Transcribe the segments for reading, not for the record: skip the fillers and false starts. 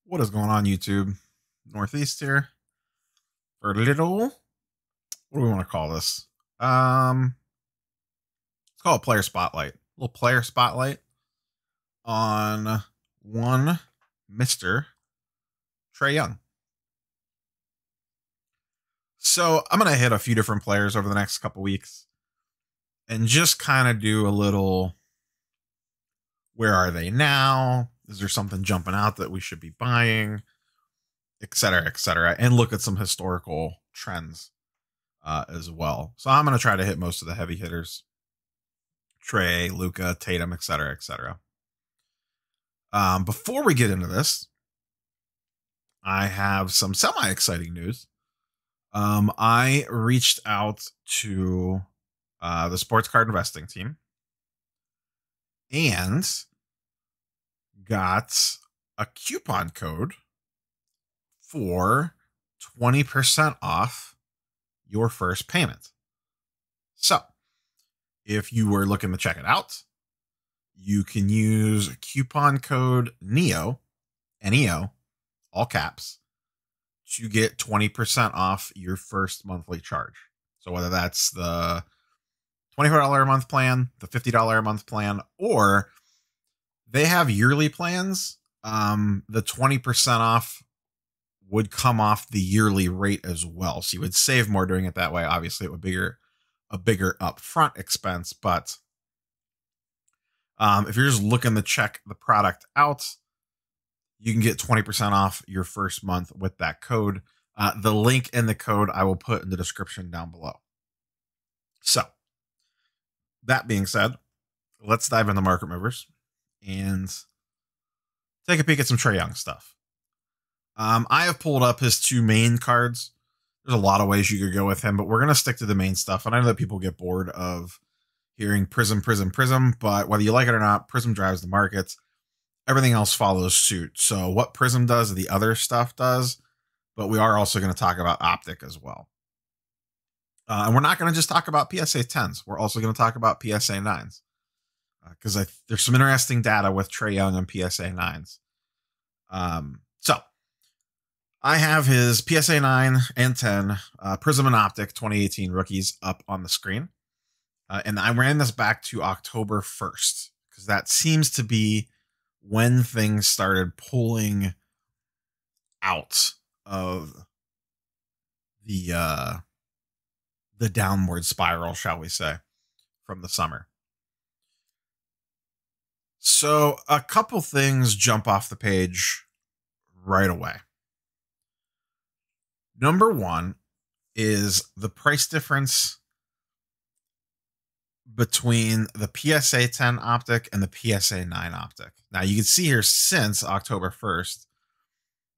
What is going on, YouTube? Northeast here for a little. What do we want to call this? Let's call it player spotlight. A little player spotlight on one Mr. Trae Young. So I'm gonna hit a few different players over the next couple weeks and just kind of do a little. Where are they now? Is there something jumping out that we should be buying? Et cetera, and look at some historical trends as well. So I'm going to try to hit most of the heavy hitters. Trae, Luka, Tatum, et cetera. Before we get into this, I have some semi-exciting news. I reached out to the sports card investing team and got a coupon code for 20% off your first payment. So if you were looking to check it out, you can use coupon code NEO, NEO, all caps, to get 20% off your first monthly charge. So whether that's the $24 a month plan, the $50 a month plan, or they have yearly plans, the 20% off would come off the yearly rate as well. So you would save more doing it that way. Obviously, it would be a bigger upfront expense. But if you're just looking to check the product out, you can get 20% off your first month with that code. The link and the code I will put in the description down below. So that being said, let's dive into market movers and take a peek at some Trae Young stuff. I have pulled up his two main cards. There's a lot of ways you could go with him, but we're going to stick to the main stuff. And I know that people get bored of hearing Prism, but whether you like it or not, Prism drives the markets. Everything else follows suit. So what Prism does, the other stuff does, but we are also going to talk about Optic as well. And we're not going to just talk about PSA 10s. We're also going to talk about PSA 9s. Because there's some interesting data with Trae Young and PSA 9s. So I have his PSA 9 and 10 Prism and Optic 2018 rookies up on the screen. And I ran this back to October 1st because that seems to be when things started pulling out of the downward spiral, shall we say, from the summer. So a couple things jump off the page right away. Number one is the price difference between the PSA 10 Optic and the PSA 9 Optic. Now you can see here since October 1st,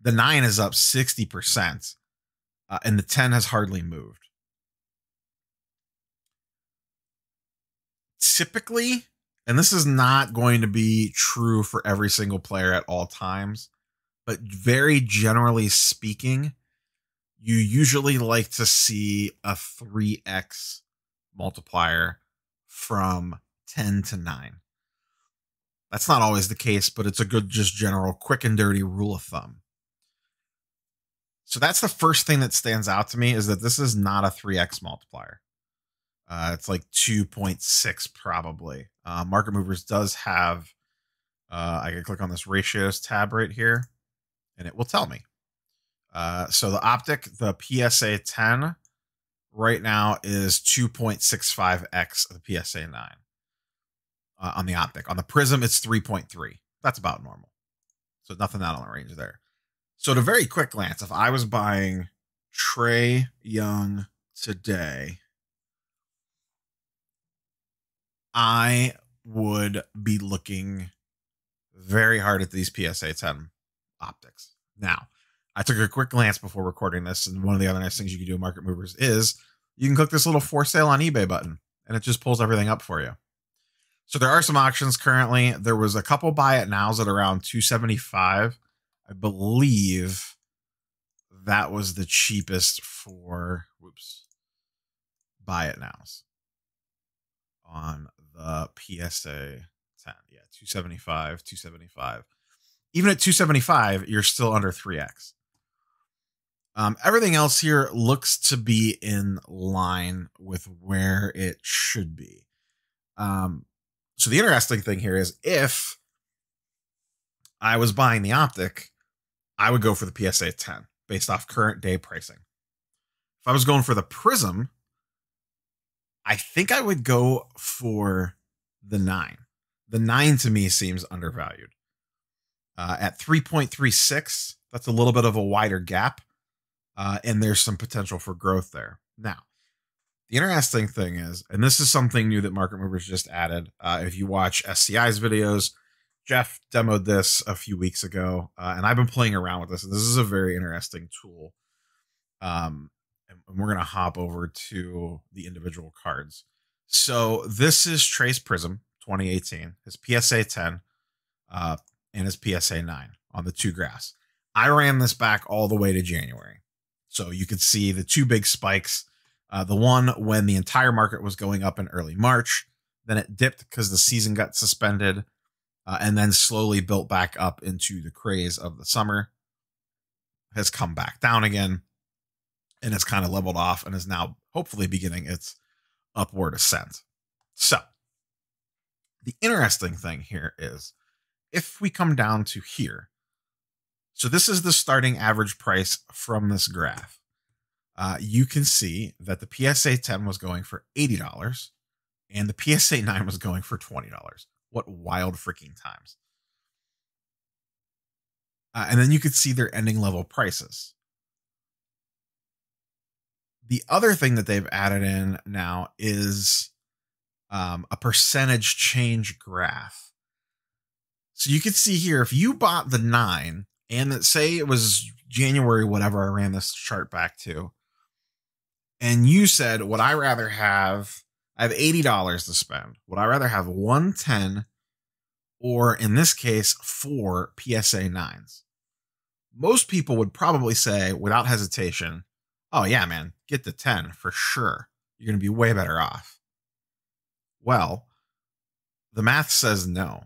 the 9 is up 60%, and the 10 has hardly moved. Typically, and this is not going to be true for every single player at all times, but very generally speaking, you usually like to see a 3x multiplier from 10 to 9. That's not always the case, but it's a good, just general, quick and dirty rule of thumb. So that's the first thing that stands out to me, is that this is not a 3x multiplier. It's like 2.6 probably. Market Movers does have, I can click on this ratios tab right here, and it will tell me. So the Optic, the PSA 10 right now is 2.65x of the PSA 9 on the Optic. On the Prism, it's 3.3. That's about normal. So nothing out on the range there. So at a very quick glance, if I was buying Trae Young today, I would be looking very hard at these PSA 10 Optics. Now, I took a quick glance before recording this, and one of the other nice things you can do in Market Movers is you can click this little for sale on eBay button, and it just pulls everything up for you. So there are some auctions currently. There was a couple buy it nows at around $275. I believe that was the cheapest for buy it nows on the PSA 10. Yeah, $275. Even at 275, you're still under 3x. Everything else here looks to be in line with where it should be. So the interesting thing here is if I was buying the Optic, I would go for the PSA 10 based off current day pricing. If I was going for the Prism, I think I would go for the 9. The 9 to me seems undervalued. At 3.36, that's a little bit of a wider gap. And there's some potential for growth there. Now, the interesting thing is, and this is something new that Market Movers just added. If you watch SCI's videos, Jeff demoed this a few weeks ago, and I've been playing around with this. And this is a very interesting tool. And we're going to hop over to the individual cards. So this is Trae's Prism 2018, his PSA 10, and his PSA 9 on the 2 graphs. I ran this back all the way to January. So you could see the 2 big spikes. The one when the entire market was going up in early March, then it dipped because the season got suspended, and then slowly built back up into the craze of the summer, has come back down again, and it's kind of leveled off and is now hopefully beginning its upward ascent. So the interesting thing here is if we come down to here, so this is the starting average price from this graph. You can see that the PSA 10 was going for $80 and the PSA 9 was going for $20. What wild freaking times. And then you could see their ending level prices. The other thing that they've added in now is a percentage change graph. So you can see here, if you bought the 9, and say it was January, whatever I ran this chart back to, and you said, would I rather have, I have $80 to spend. Would I rather have 110 or in this case, 4 PSA 9s? Most people would probably say without hesitation, oh yeah, man, get the 10 for sure. You're going to be way better off. Well, the math says no.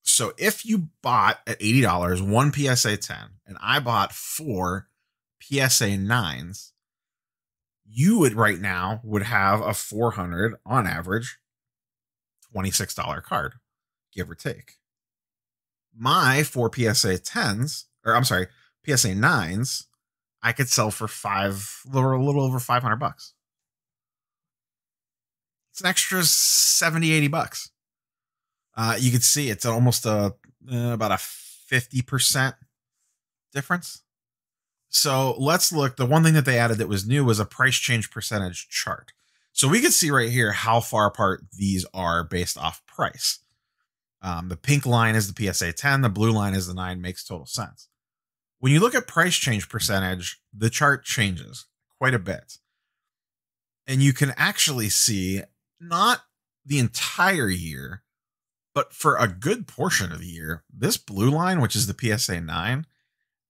So if you bought at $80 one PSA 10 and I bought 4 PSA 9s, you would right now would have a $400 on average $26 card, give or take. My 4 PSA 10s, or I'm sorry, PSA 9s, I could sell for a little over $500. It's an extra 70, $80. You can see it's almost about a 50% difference. So let's look. The one thing that they added that was new was a price change percentage chart. So we can see right here how far apart these are based off price. The pink line is the PSA 10. The blue line is the 9. Makes total sense. When you look at price change percentage, the chart changes quite a bit. And you can actually see not the entire year, but for a good portion of the year, this blue line, which is the PSA 9,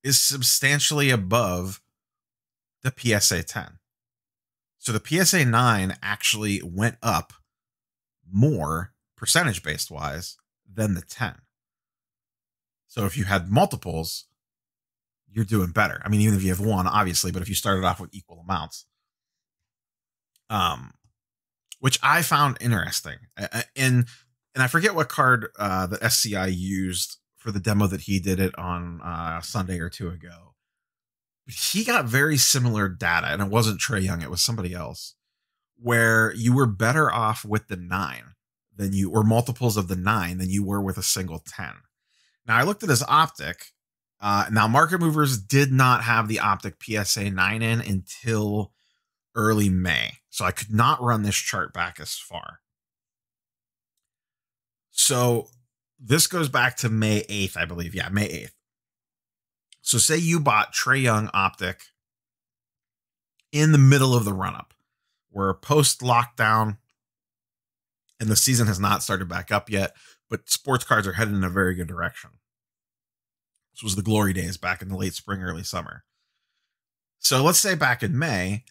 is substantially above the PSA 10. So the PSA 9 actually went up more percentage-based wise than the 10. So if you had multiples, you're doing better. I mean, even if you have one, obviously, but if you started off with equal amounts, which I found interesting. And I forget what card that SCI used for the demo that he did it on a Sunday or two ago. He got very similar data, and it wasn't Trae Young, it was somebody else, where you were better off with the 9 than you, or multiples of the 9 than you were with a single 10. Now I looked at his Optic. Now Market Movers did not have the Optic PSA 9 in until early May. So I could not run this chart back as far. So this goes back to May 8th, I believe. Yeah, May 8th. So say you bought Trae Young Optic in the middle of the run-up. We're post-lockdown, and the season has not started back up yet, but sports cards are headed in a very good direction. This was the glory days back in the late spring, early summer. So let's say back in May,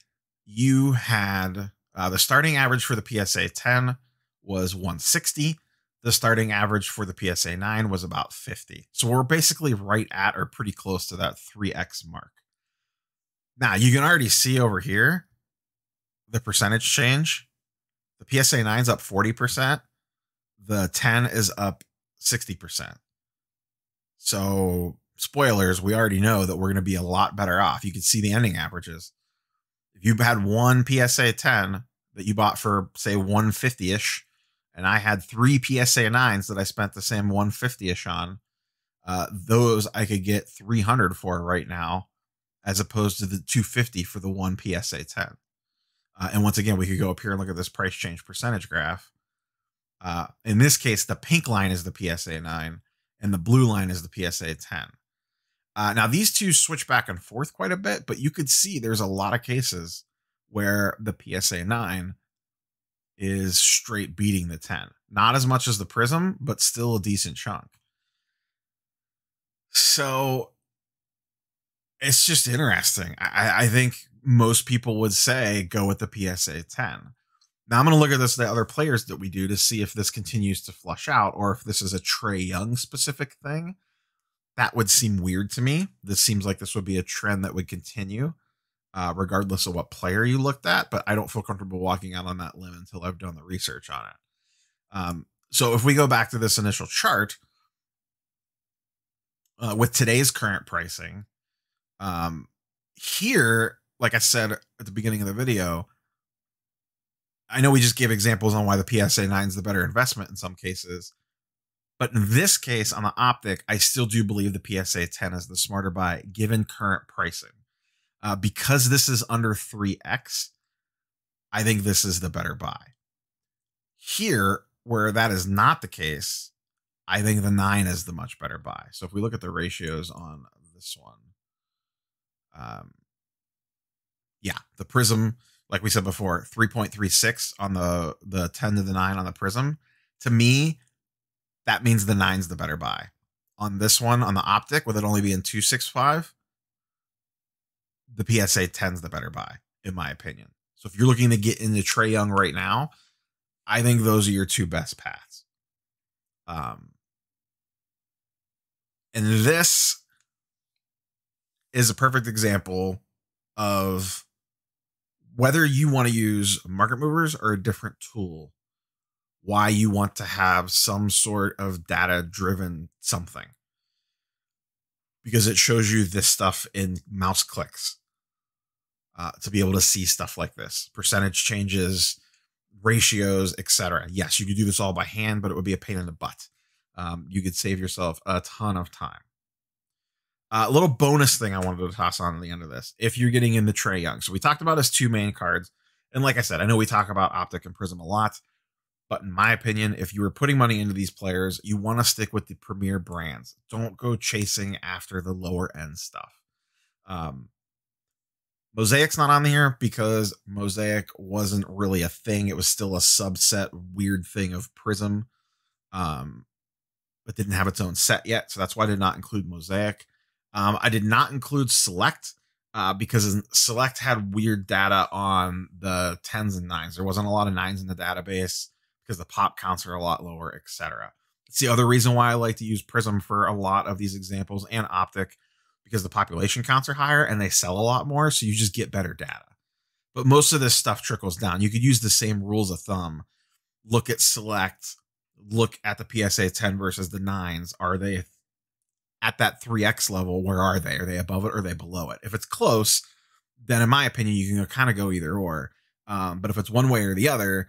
you had the starting average for the PSA 10 was 160. The starting average for the PSA 9 was about 50. So we're basically right at or pretty close to that 3x mark. Now, you can already see over here the percentage change. The PSA 9 is up 40%. The 10 is up 60%. So, spoilers, we already know that we're going to be a lot better off. You can see the ending averages. If you had one PSA 10 that you bought for, say, 150-ish, and I had 3 PSA 9s that I spent the same 150-ish on, those I could get 300 for right now, as opposed to the 250 for the one PSA 10. And once again, we could go up here and look at this price change percentage graph. In this case, the pink line is the PSA 9 and the blue line is the PSA 10. Now, these two switch back and forth quite a bit, but you could see there's a lot of cases where the PSA 9 is straight beating the 10. Not as much as the Prism, but still a decent chunk. So it's just interesting. I think most people would say go with the PSA 10. Now I'm going to look at the other players that we do to see if this continues to flush out or if this is a Trae Young specific thing. That would seem weird to me. This seems like this would be a trend that would continue, regardless of what player you looked at. But I don't feel comfortable walking out on that limb until I've done the research on it. So if we go back to this initial chart, with today's current pricing, here, like I said at the beginning of the video, I know we just gave examples on why the PSA 9 is the better investment in some cases. But in this case, on the Optic, I still do believe the PSA 10 is the smarter buy given current pricing. Because this is under 3x, I think this is the better buy. Here, where that is not the case, I think the 9 is the much better buy. So if we look at the ratios on this one, yeah, the Prism, like we said before, 3.36 on the 10 to the 9 on the Prism. To me, that means the 9's the better buy. On this one, on the Optic, with it only being 265, the PSA 10's the better buy, in my opinion. So if you're looking to get into Trae Young right now, I think those are your two best paths. And this is a perfect example of whether you want to use market movers or a different tool, why you want to have some sort of data-driven something. Because it shows you this stuff in mouse clicks to be able to see stuff like this. Percentage changes, ratios, etc. Yes, you could do this all by hand, but it would be a pain in the butt. You could save yourself a ton of time. A little bonus thing I wanted to toss on at the end of this. If you're getting into Trae Young. So we talked about his two main cards. And like I said, I know we talk about Optic and Prism a lot. But in my opinion, if you were putting money into these players, you want to stick with the premier brands. Don't go chasing after the lower end stuff. Mosaic's not on here because Mosaic wasn't really a thing. It was still a subset, weird thing of Prism. But didn't have its own set yet. So that's why I did not include Mosaic. I did not include Select because Select had weird data on the 10s and 9s. There wasn't a lot of 9s in the database because the pop counts are a lot lower, etc. It's the other reason why I like to use Prism for a lot of these examples and Optic, because the population counts are higher and they sell a lot more, so you just get better data. But most of this stuff trickles down. You could use the same rules of thumb. Look at Select, look at the PSA 10 versus the 9s. Are they at that 3x level? Where are they? Are they above it or are they below it? If it's close, then in my opinion, you can kind of go either or. But if it's one way or the other,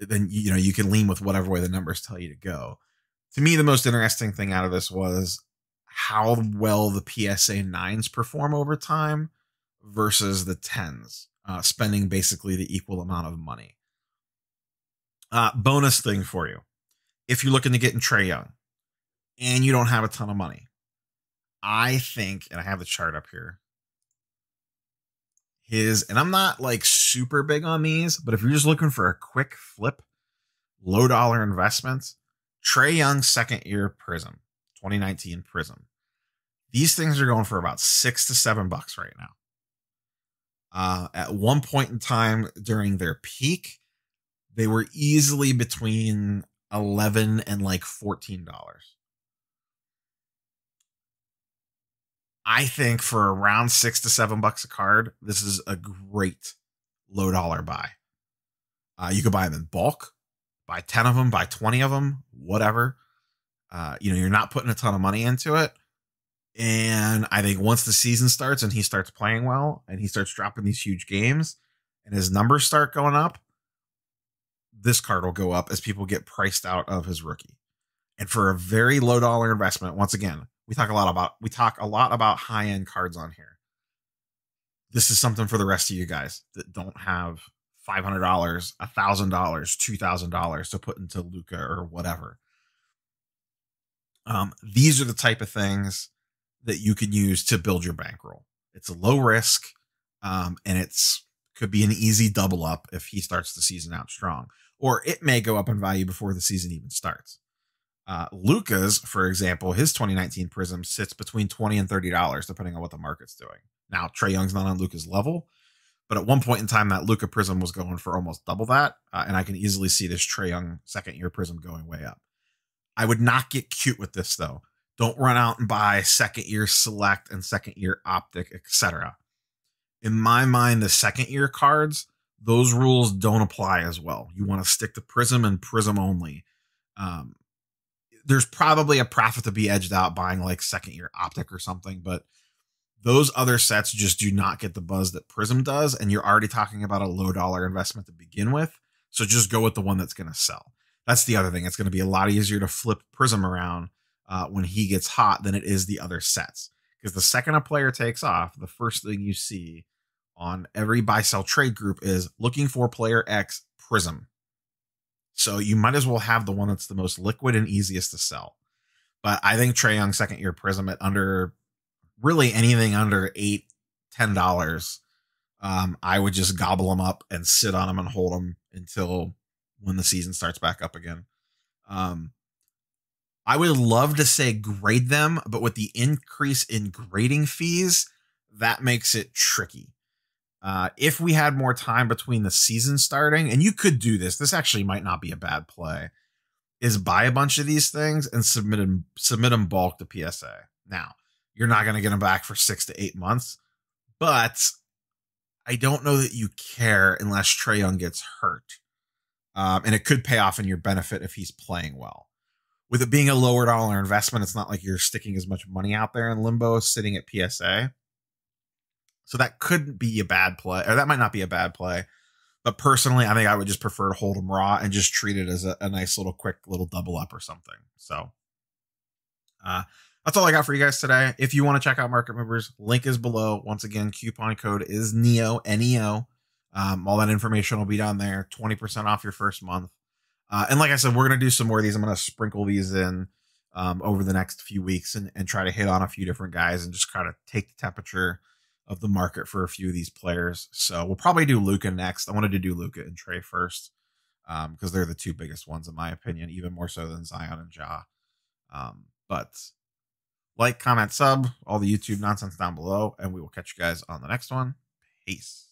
then you can lean with whatever way the numbers tell you to go. To me, the most interesting thing out of this was how well the PSA 9s perform over time versus the 10s, spending basically the equal amount of money. Bonus thing for you. If you're looking to get in Trae Young and you don't have a ton of money, I think, and I have the chart up here, and I'm not like super big on these, but if you're just looking for a quick flip, low dollar investment, Trae Young second year Prism, 2019 Prism. These things are going for about $6 to $7 right now. At one point in time during their peak, they were easily between $11 and like $14. I think for around $6 to $7 a card, this is a great low dollar buy. You could buy them in bulk, buy 10 of them, buy 20 of them, whatever. You're not putting a ton of money into it. And I think once the season starts and he starts playing well and he starts dropping these huge games and his numbers start going up, this card will go up as people get priced out of his rookie. And for a very low dollar investment, once again, we talk a lot about high end cards on here. This is something for the rest of you guys that don't have $500, $1,000, $2,000 to put into Luka or whatever. These are the type of things that you can use to build your bankroll. It's a low risk, and could be an easy double up if he starts the season out strong, or it may go up in value before the season even starts. Luka's, for example, his 2019 Prism sits between $20 and $30, depending on what the market's doing. Now, Trae Young's not on Luka's level, but at one point in time, that Luka Prism was going for almost double that, and I can easily see this Trae Young second-year Prism going way up. I would not get cute with this, though. Don't run out and buy second-year Select and second-year Optic, etc. In my mind, the second-year cards, those rules don't apply as well. You want to stick to Prism and Prism only. There's probably a profit to be edged out buying like second-year Optic or something, but those other sets just do not get the buzz that Prism does, and you're already talking about a low-dollar investment to begin with, so just go with the one that's going to sell. That's the other thing. It's going to be a lot easier to flip Prism around when he gets hot than it is the other sets. Because the second a player takes off, the first thing you see on every buy-sell trade group is looking for player X Prism. So you might as well have the one that's the most liquid and easiest to sell. But I think Trae Young second-year Prism at really anything under $8, $10, I would just gobble them up and sit on them and hold them until when the season starts back up again. I would love to say grade them, but with the increase in grading fees, that makes it tricky. If we had more time between the season starting, and you could do this actually might not be a bad play, is buy a bunch of these things and submit them bulk to PSA. Now, you're not going to get them back for 6 to 8 months, but I don't know that you care unless Trae Young gets hurt. And it could pay off in your benefit if he's playing well. With it being a lower dollar investment, it's not like you're sticking as much money out there in limbo sitting at PSA. So that couldn't be a bad play, or that might not be a bad play. But personally, I think I would just prefer to hold them raw and just treat it as a nice little quick little double up or something. So that's all I got for you guys today. If you want to check out Market Movers, link is below. Once again, coupon code is NEO, NEO. All that information will be down there. 20% off your first month. And like I said, we're going to do some more of these. I'm going to sprinkle these in over the next few weeks and try to hit on a few different guys and just kind of take the temperature of the market for a few of these players. So we'll probably do Luka next. I wanted to do Luka and Trae first because they're the two biggest ones in my opinion, even more so than Zion and Ja. But like, comment, sub, all the YouTube nonsense down below, and we will catch you guys on the next one. Peace.